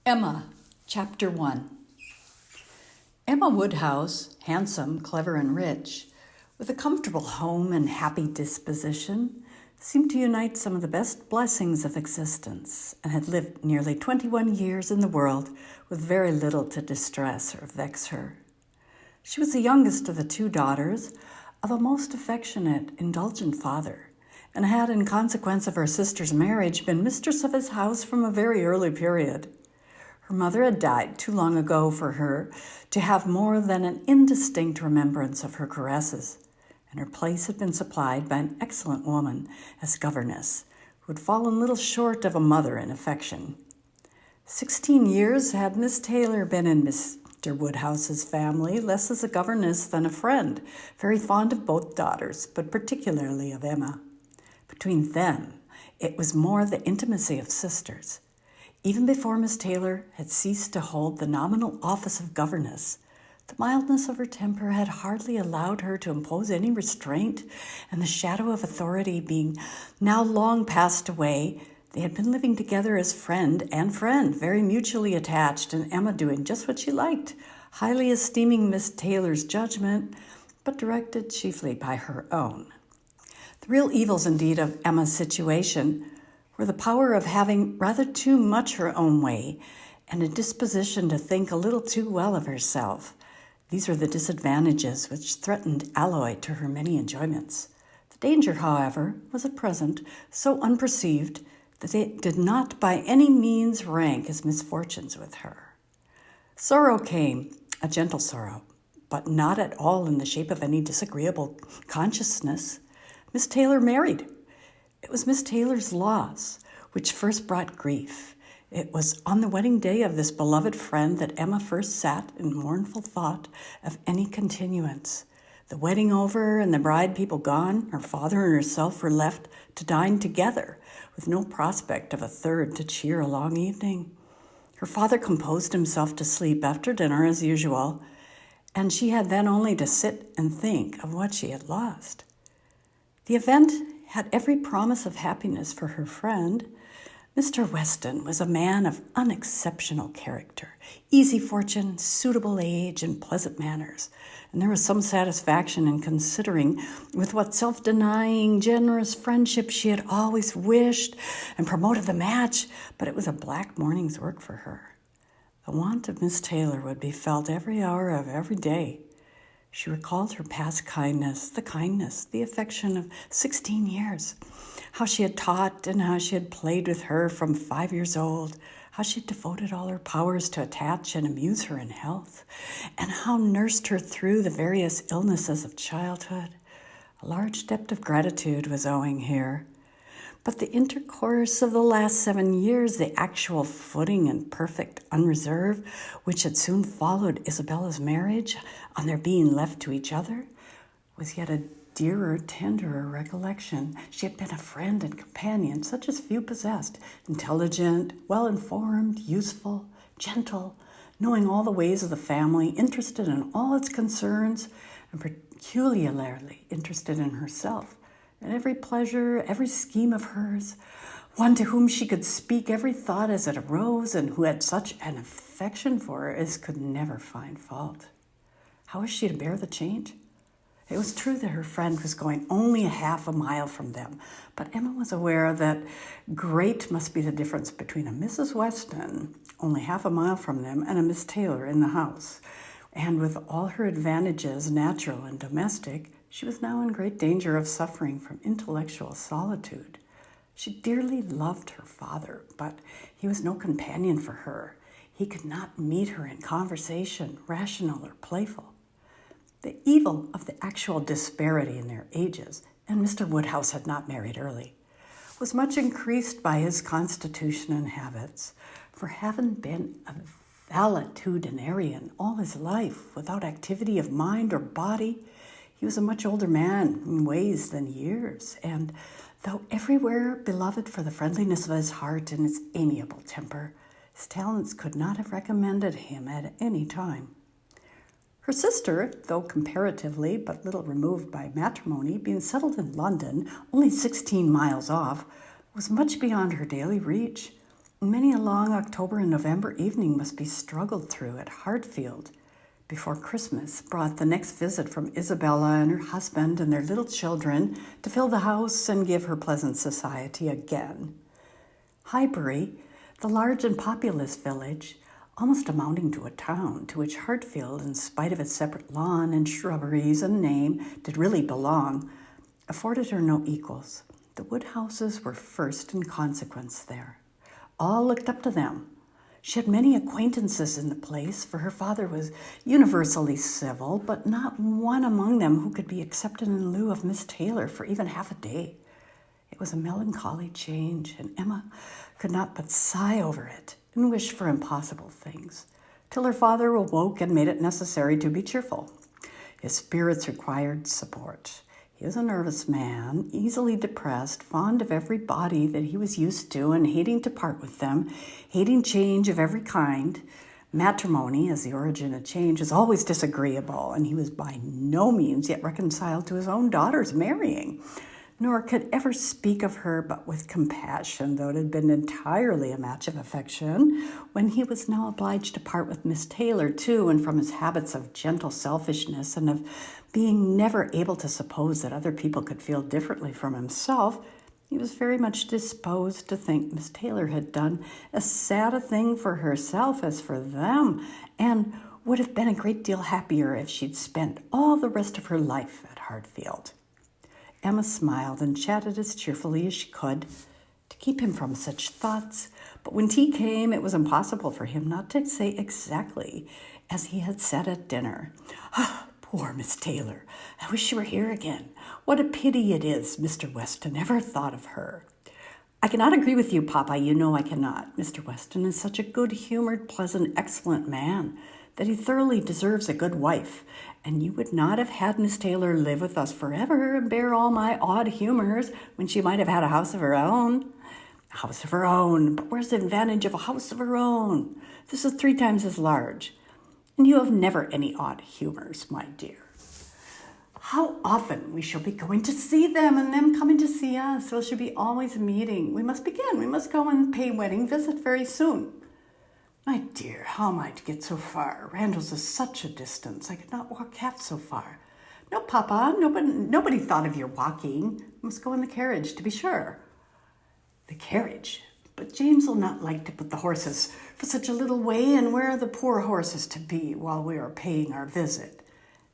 Emma, Chapter 1. Emma Woodhouse, handsome, clever, and rich, with a comfortable home and happy disposition, seemed to unite some of the best blessings of existence, and had lived nearly 21 years in the world with very little to distress or vex her. She was the youngest of the two daughters of a most affectionate, indulgent father, and had, in consequence of her sister's marriage, been mistress of his house from a very early period. Her mother had died too long ago for her to have more than an indistinct remembrance of her caresses, and her place had been supplied by an excellent woman as governess, who had fallen little short of a mother in affection. 16 years had Miss Taylor been in Mr. Woodhouse's family, less as a governess than a friend, very fond of both daughters, but particularly of Emma. Between them, it was more the intimacy of sisters. Even before Miss Taylor had ceased to hold the nominal office of governess, the mildness of her temper had hardly allowed her to impose any restraint, and the shadow of authority being now long passed away, they had been living together as friend and friend, very mutually attached, and Emma doing just what she liked, highly esteeming Miss Taylor's judgment, but directed chiefly by her own. The real evils, indeed, of Emma's situation were the power of having rather too much her own way and a disposition to think a little too well of herself. These were the disadvantages which threatened alloy to her many enjoyments. The danger, however, was at present so unperceived that they did not by any means rank as misfortunes with her. Sorrow came, a gentle sorrow, but not at all in the shape of any disagreeable consciousness. Miss Taylor married. It was Miss Taylor's loss which first brought grief. It was on the wedding day of this beloved friend that Emma first sat in mournful thought of any continuance. The wedding over and the bride people gone, her father and herself were left to dine together, with no prospect of a third to cheer a long evening. Her father composed himself to sleep after dinner as usual, and she had then only to sit and think of what she had lost. The event had every promise of happiness for her friend. Mr. Weston was a man of unexceptional character, easy fortune, suitable age, and pleasant manners, and there was some satisfaction in considering with what self-denying, generous friendship she had always wished and promoted the match, but it was a black morning's work for her. The want of Miss Taylor would be felt every hour of every day. She recalled her past kindness, the affection of 16 years, how she had taught and how she had played with her from 5 years old, how she had devoted all her powers to attach and amuse her in health, and how nursed her through the various illnesses of childhood. A large debt of gratitude was owing here. But the intercourse of the last 7 years, the actual footing and perfect unreserve, which had soon followed Isabella's marriage, on their being left to each other, was yet a dearer, tenderer recollection. She had been a friend and companion such as few possessed, intelligent, well-informed, useful, gentle, knowing all the ways of the family, interested in all its concerns, and peculiarly interested in herself. And every pleasure, every scheme of hers, one to whom she could speak every thought as it arose, and who had such an affection for her as could never find fault. How was she to bear the change? It was true that her friend was going only a half a mile from them, but Emma was aware that great must be the difference between a Mrs. Weston, only half a mile from them, and a Miss Taylor in the house. And with all her advantages, natural and domestic, she was now in great danger of suffering from intellectual solitude. She dearly loved her father, but he was no companion for her. He could not meet her in conversation, rational or playful. The evil of the actual disparity in their ages, and Mr. Woodhouse had not married early, was much increased by his constitution and habits, for having been a valetudinarian all his life, without activity of mind or body, he was a much older man in ways than years, and though everywhere beloved for the friendliness of his heart and his amiable temper, his talents could not have recommended him at any time. Her sister, though comparatively but little removed by matrimony, being settled in London, only 16 miles off, was much beyond her daily reach. Many a long October and November evening must be struggled through at Hartfield before Christmas brought the next visit from Isabella and her husband and their little children to fill the house and give her pleasant society again. Highbury, the large and populous village, almost amounting to a town, to which Hartfield, in spite of its separate lawn and shrubberies and name, did really belong, afforded her no equals. The Woodhouses were first in consequence there. All looked up to them. She had many acquaintances in the place, for her father was universally civil, but not one among them who could be accepted in lieu of Miss Taylor for even half a day. It was a melancholy change, and Emma could not but sigh over it and wish for impossible things, till her father awoke and made it necessary to be cheerful. His spirits required support. He was a nervous man, easily depressed, fond of everybody that he was used to and hating to part with them, hating change of every kind. Matrimony, as the origin of change, is always disagreeable, and he was by no means yet reconciled to his own daughter's marrying, nor could ever speak of her but with compassion, though it had been entirely a match of affection, when he was now obliged to part with Miss Taylor too, and from his habits of gentle selfishness and of being never able to suppose that other people could feel differently from himself, he was very much disposed to think Miss Taylor had done as sad a thing for herself as for them, and would have been a great deal happier if she'd spent all the rest of her life at Hartfield. Emma smiled and chatted as cheerfully as she could to keep him from such thoughts, but when tea came, it was impossible for him not to say exactly as he had said at dinner. "Ah, poor Miss Taylor! I wish she were here again. What a pity it is Mr. Weston ever thought of her." "I cannot agree with you, Papa. You know I cannot. Mr. Weston is such a good-humored, pleasant, excellent man that he thoroughly deserves a good wife, and you would not have had Miss Taylor live with us forever and bear all my odd humors when she might have had a house of her own." "A house of her own? But where's the advantage of a house of her own? This is 3 times as large. And you have never any odd humors, my dear." "How often we shall be going to see them, and them coming to see us. We shall be always meeting. We must begin. We must go and pay wedding visit very soon." "My dear, how am I to get so far? Randalls is such a distance. I could not walk half so far." "No, Papa, nobody thought of your walking. We must go in the carriage, to be sure." "The carriage? But James will not like to put the horses for such a little way, and where are the poor horses to be while we are paying our visit?"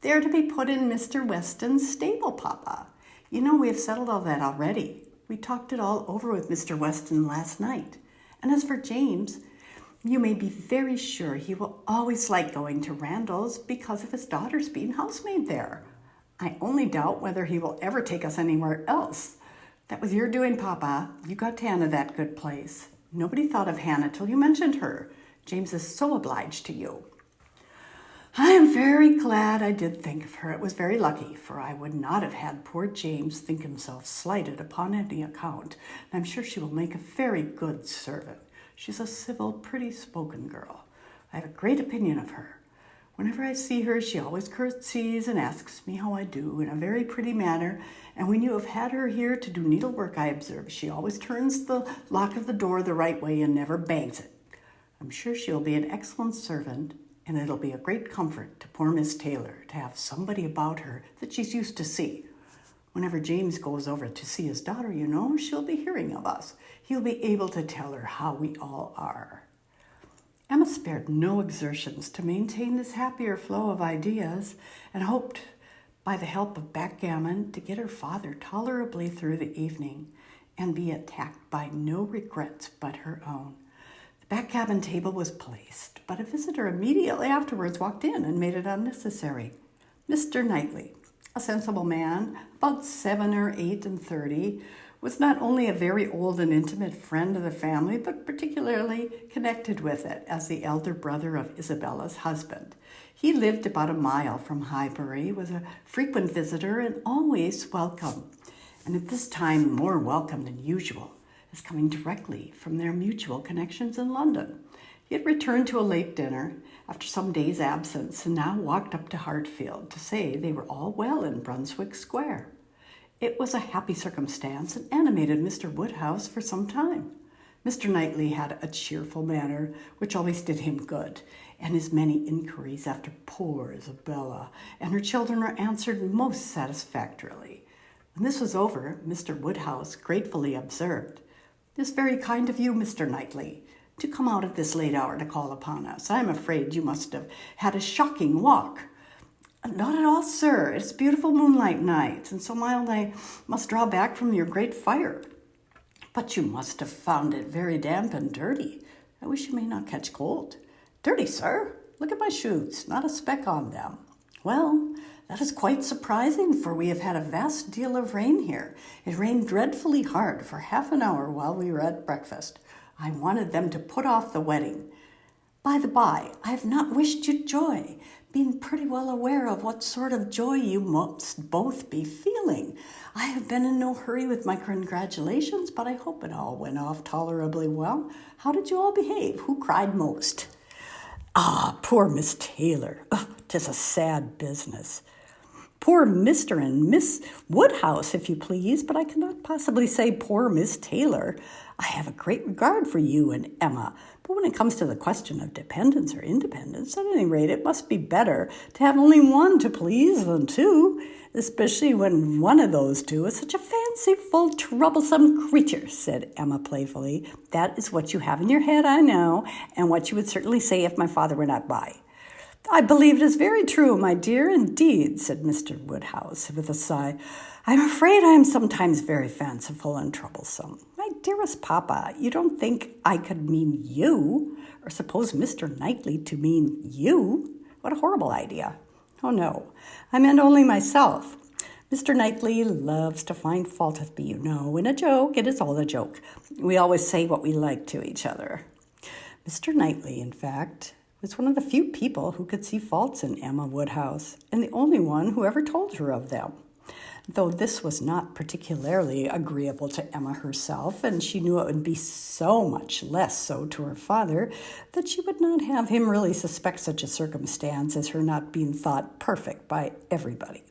"They are to be put in Mr. Weston's stable, Papa. You know we have settled all that already. We talked it all over with Mr. Weston last night. And as for James, you may be very sure he will always like going to Randalls because of his daughter's being housemaid there. I only doubt whether he will ever take us anywhere else. That was your doing, Papa. You got Hannah that good place. Nobody thought of Hannah till you mentioned her. James is so obliged to you." "I am very glad I did think of her. It was very lucky, for I would not have had poor James think himself slighted upon any account, and I'm sure she will make a very good servant. She's a civil, pretty-spoken girl. I have a great opinion of her. Whenever I see her, she always curtsies and asks me how I do in a very pretty manner, and when you have had her here to do needlework, I observe, she always turns the lock of the door the right way and never bangs it. I'm sure she'll be an excellent servant, and it'll be a great comfort to poor Miss Taylor to have somebody about her that she's used to see. Whenever James goes over to see his daughter, you know, she'll be hearing of us. He'll be able to tell her how we all are." Emma spared no exertions to maintain this happier flow of ideas, and hoped, by the help of backgammon, to get her father tolerably through the evening, and be attacked by no regrets but her own. The backgammon table was placed, but a visitor immediately afterwards walked in and made it unnecessary. Mr. Knightley, a sensible man, about 7 or 8 and 30, was not only a very old and intimate friend of the family, but particularly connected with it as the elder brother of Isabella's husband. He lived about a mile from Highbury, was a frequent visitor and always welcome, and at this time more welcome than usual, as coming directly from their mutual connections in London. He had returned to a late dinner after some days' absence, and now walked up to Hartfield to say they were all well in Brunswick Square. It was a happy circumstance and animated Mr. Woodhouse for some time. Mr. Knightley had a cheerful manner, which always did him good, and his many inquiries after poor Isabella and her children were answered most satisfactorily. When this was over, Mr. Woodhouse gratefully observed, "It is very kind of you, Mr. Knightley, to come out at this late hour to call upon us. I am afraid you must have had a shocking walk." "Not at all, sir. It's beautiful moonlight night, and so mild I must draw back from your great fire. But you must have found it very damp and dirty. I wish you may not catch cold." "Dirty, sir? Look at my shoes. Not a speck on them." "Well, that is quite surprising, for we have had a vast deal of rain here. It rained dreadfully hard for half an hour while we were at breakfast. I wanted them to put off the wedding. By the by, I have not wished you joy, being pretty well aware of what sort of joy you must both be feeling. I have been in no hurry with my congratulations, but I hope it all went off tolerably well. How did you all behave? Who cried most?" "Ah, poor Miss Taylor. 'Tis a sad business." "Poor Mr. and Miss Woodhouse, if you please, but I cannot possibly say poor Miss Taylor. I have a great regard for you and Emma, but when it comes to the question of dependence or independence, at any rate, it must be better to have only one to please than two, especially when one of those two is such a fanciful, troublesome creature," said Emma playfully. "That is what you have in your head, I know, and what you would certainly say if my father were not by." "I believe it is very true, my dear, indeed," said Mr. Woodhouse with a sigh. "I am afraid I am sometimes very fanciful and troublesome. My dearest papa, you don't think I could mean you, or suppose Mr. Knightley to mean you? What a horrible idea. Oh, no, I meant only myself. Mr. Knightley loves to find fault with me, you know. In a joke, it is all a joke. We always say what we like to each other." Mr. Knightley, in fact, was one of the few people who could see faults in Emma Woodhouse, and the only one who ever told her of them. Though this was not particularly agreeable to Emma herself, and she knew it would be so much less so to her father, that she would not have him really suspect such a circumstance as her not being thought perfect by everybody.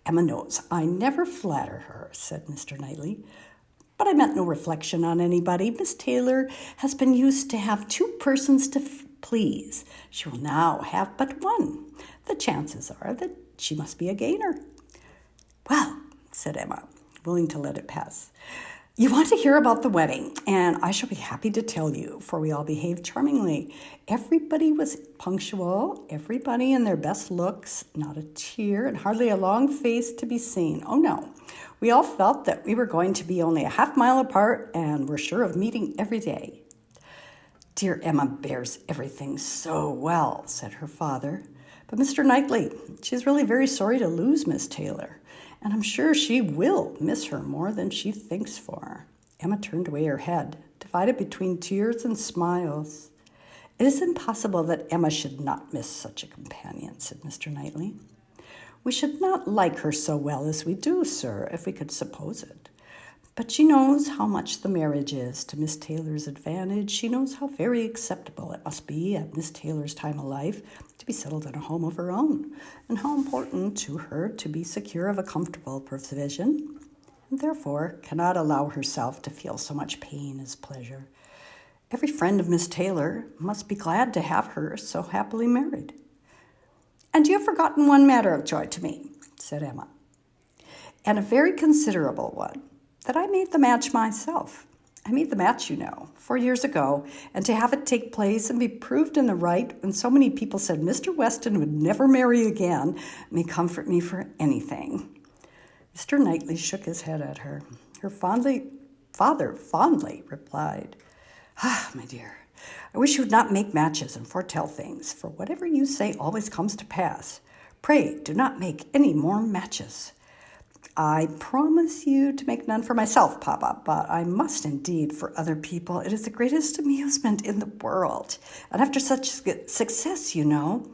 "Emma knows I never flatter her," said Mr. Knightley. "But I meant no reflection on anybody. Miss Taylor has been used to have two persons to please. She will now have but one. The chances are that she must be a gainer." "Well," said Emma, willing to let it pass, "you want to hear about the wedding, and I shall be happy to tell you, for we all behaved charmingly. Everybody was punctual, everybody in their best looks, not a tear and hardly a long face to be seen. Oh, no. We all felt that we were going to be only a half-mile apart and were sure of meeting every day." "Dear Emma bears everything so well," said her father. "But Mr. Knightley, she is really very sorry to lose Miss Taylor, and I'm sure she will miss her more than she thinks for." Emma turned away her head, divided between tears and smiles. "It is impossible that Emma should not miss such a companion," said Mr. Knightley. "We should not like her so well as we do, sir, if we could suppose it. But she knows how much the marriage is to Miss Taylor's advantage. She knows how very acceptable it must be at Miss Taylor's time of life to be settled in a home of her own, and how important to her to be secure of a comfortable provision, and therefore cannot allow herself to feel so much pain as pleasure. Every friend of Miss Taylor must be glad to have her so happily married." "And you have forgotten one matter of joy to me," said Emma, "and a very considerable one, that I made the match myself. I made the match, you know, 4 years ago, and to have it take place and be proved in the right when so many people said Mr. Weston would never marry again may comfort me for anything." Mr. Knightley shook his head at her. Her father fondly replied, "Ah, my dear, I wish you would not make matches and foretell things, for whatever you say always comes to pass. Pray do not make any more matches." "I promise you to make none for myself, Papa, but I must indeed for other people. It is the greatest amusement in the world. And after such success, you know,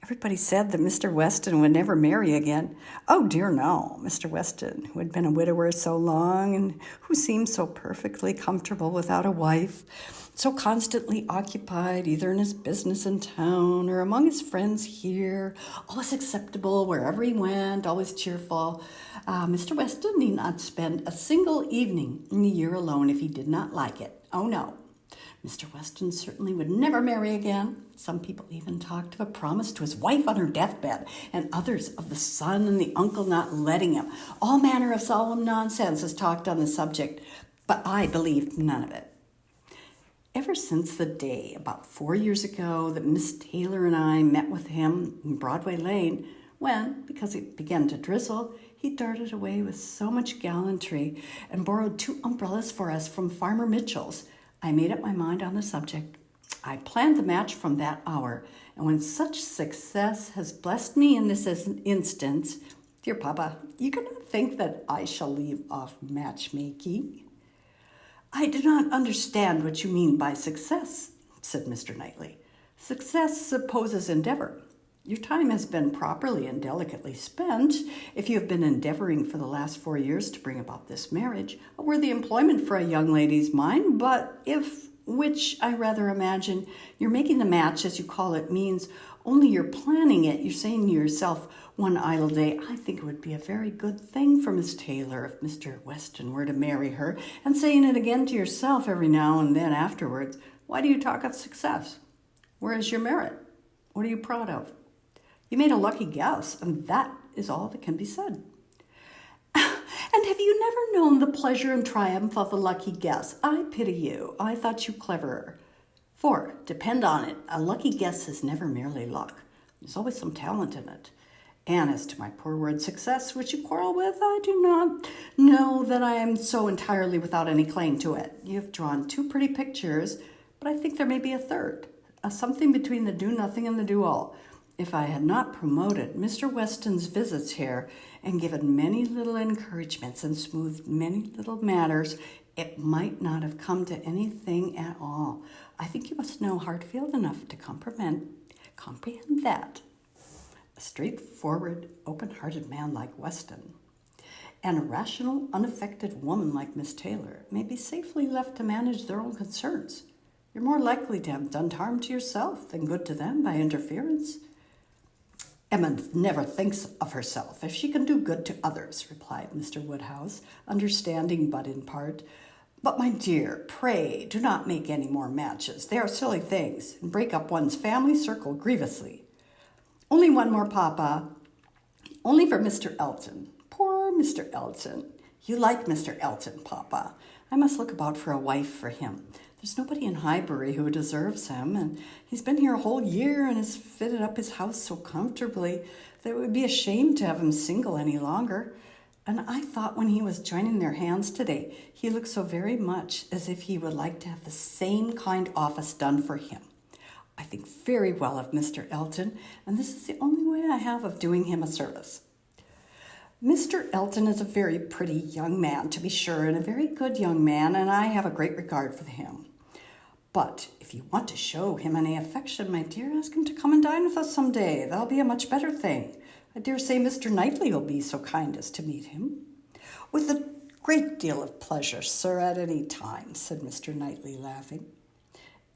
Everybody said that Mr. Weston would never marry again. Oh, dear no. Mr. Weston, who had been a widower so long and who seemed so perfectly comfortable without a wife, so constantly occupied either in his business in town or among his friends here, always acceptable wherever he went, always cheerful. Mr. Weston need not spend a single evening in the year alone if he did not like it. Oh, no. Mr. Weston certainly would never marry again. Some people even talked of a promise to his wife on her deathbed, and others of the son and the uncle not letting him. All manner of solemn nonsense is talked on the subject, but I believed none of it. Ever since the day, about 4 years ago, that Miss Taylor and I met with him in Broadway Lane, when, because it began to drizzle, he darted away with so much gallantry and borrowed 2 umbrellas for us from Farmer Mitchell's, I made up my mind on the subject. I planned the match from that hour, and when such success has blessed me in this instance, dear Papa, you cannot think that I shall leave off matchmaking. I do not understand what you mean by success, said Mr. Knightley. Success supposes endeavor. Your time has been properly and delicately spent if you have been endeavoring for the last 4 years to bring about this marriage, a worthy employment for a young lady's mind. But if, which I rather imagine, you're making the match, as you call it, means only you're planning it, you're saying to yourself one idle day, I think it would be a very good thing for Miss Taylor if Mr. Weston were to marry her, and saying it again to yourself every now and then afterwards, why do you talk of success? Where is your merit? What are you proud of? You made a lucky guess, and that is all that can be said. And have you never known the pleasure and triumph of a lucky guess? I pity you. I thought you cleverer. For, depend on it, a lucky guess is never merely luck. There's always some talent in it. And as to my poor word success, which you quarrel with, I do not know that I am so entirely without any claim to it. You have drawn 2 pretty pictures, but I think there may be a third, a something between the do-nothing and the do-all. If I had not promoted Mr. Weston's visits here and given many little encouragements and smoothed many little matters, it might not have come to anything at all. I think you must know Hartfield enough to comprehend that. A straightforward, open-hearted man like Weston and a rational, unaffected woman like Miss Taylor may be safely left to manage their own concerns. You're more likely to have done harm to yourself than good to them by interference. Emma never thinks of herself if she can do good to others, replied Mr. Woodhouse, understanding but in part. But, my dear, pray do not make any more matches. They are silly things, and break up one's family circle grievously. Only one more, Papa. Only for Mr. Elton. Poor Mr. Elton. You like Mr. Elton, Papa. I must look about for a wife for him. There's nobody in Highbury who deserves him, and he's been here a whole year and has fitted up his house so comfortably that it would be a shame to have him single any longer. And I thought when he was joining their hands today, he looked so very much as if he would like to have the same kind office done for him. I think very well of Mr. Elton, and this is the only way I have of doing him a service. Mr. Elton is a very pretty young man, to be sure, and a very good young man, and I have a great regard for him. But if you want to show him any affection, my dear, ask him to come and dine with us some day. That'll be a much better thing. I dare say Mr. Knightley will be so kind as to meet him. With a great deal of pleasure, sir, at any time, said Mr. Knightley, laughing.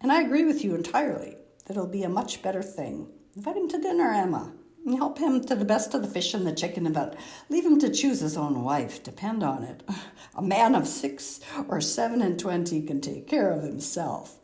And I agree with you entirely that it'll be a much better thing. Invite him to dinner, Emma. Help him to the best of the fish and the chicken, but leave him to choose his own wife, depend on it. A man of 6 or 7 and 20 can take care of himself.